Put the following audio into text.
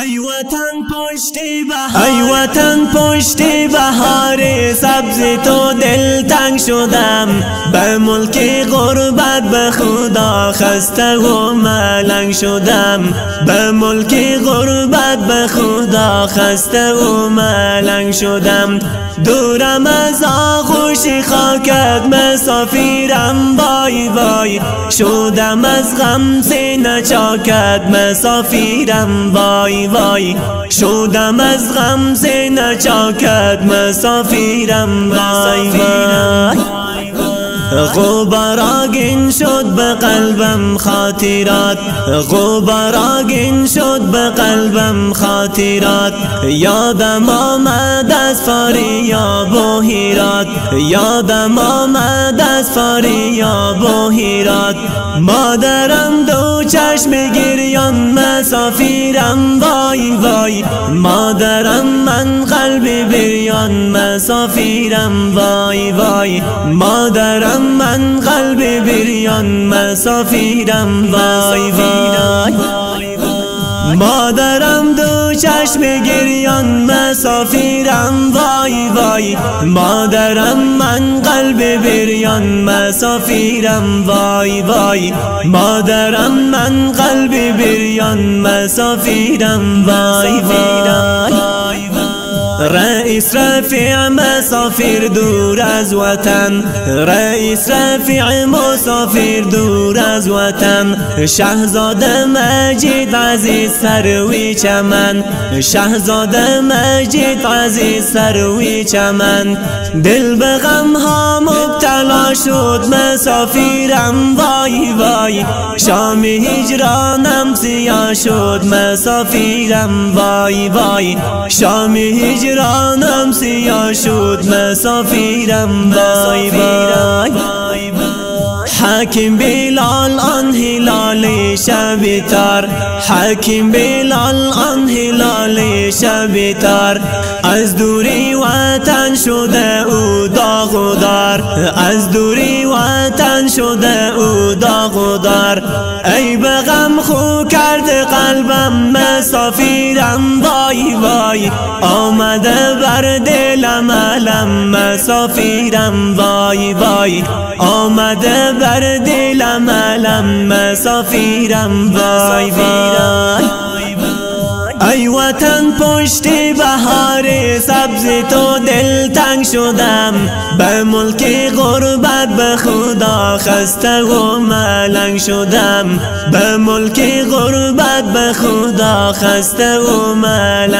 ای وطن پشت بهار سبز تو دلتنگ شدم، به ملک غربت به خدا خسته و ملنگ شدم، به ملک غربت به خدا خسته و ملنگ شدم. دورم از آغوش خاکت مسافرم، وای وای شدم از غم سینه چاکت مسافرم، وای وای شدم از غم سینه چاکت مسافرم، وای وای. غبار آگین شد به قلبم خاطرات، غبار آگین شد به قلبم خاطرات. یادم آمد از فریاب و هیرات، یادم آمد از فریاب و هیرات. مادرم دو چشم گریان مسافرم، وای وای مادرم من قلبی بریان مسافرم، وای وای مادرم من قلبی بریان مسافرم، وای وای. مادرم دو چشم گریان مسافرم، وای وای مادرم من قلب بریان مسافرم، وای وای مادرم من قلب بریان مسافرم، وای وای. رئیس رفیع مسافر دور از وطن، رئیس رفیع مسافر دور از وطن. شهزاده مجید عزیز سروی چمن، شهزاده مجید عزیز سروی چمن. دل به غم ها مبتلا شد مسافرم، وای وای شام هجرانم سیاه شد مسافرم، وای وای شام هجرانم سیاه شد مسافرم، وای وای. حکیم بلال آن هلال شب تار، حکیم بلال آن هلال شب تار. از دوری وطن شده او داغ و دار، از دوری وطن شده او داغ و دار. ای به غم خو کرده قلبم مسافرم، وای وای آمده بر دلم علم مسافرم، وای وای آمده بر دلم علم مسافرم، وای وای. ای وطن پشت بهار سبز تو دلتنگ شدم، به ملک غربت به خدا خسته و ملنگ شدم، به ملک غربت به خدا خسته و ملنگ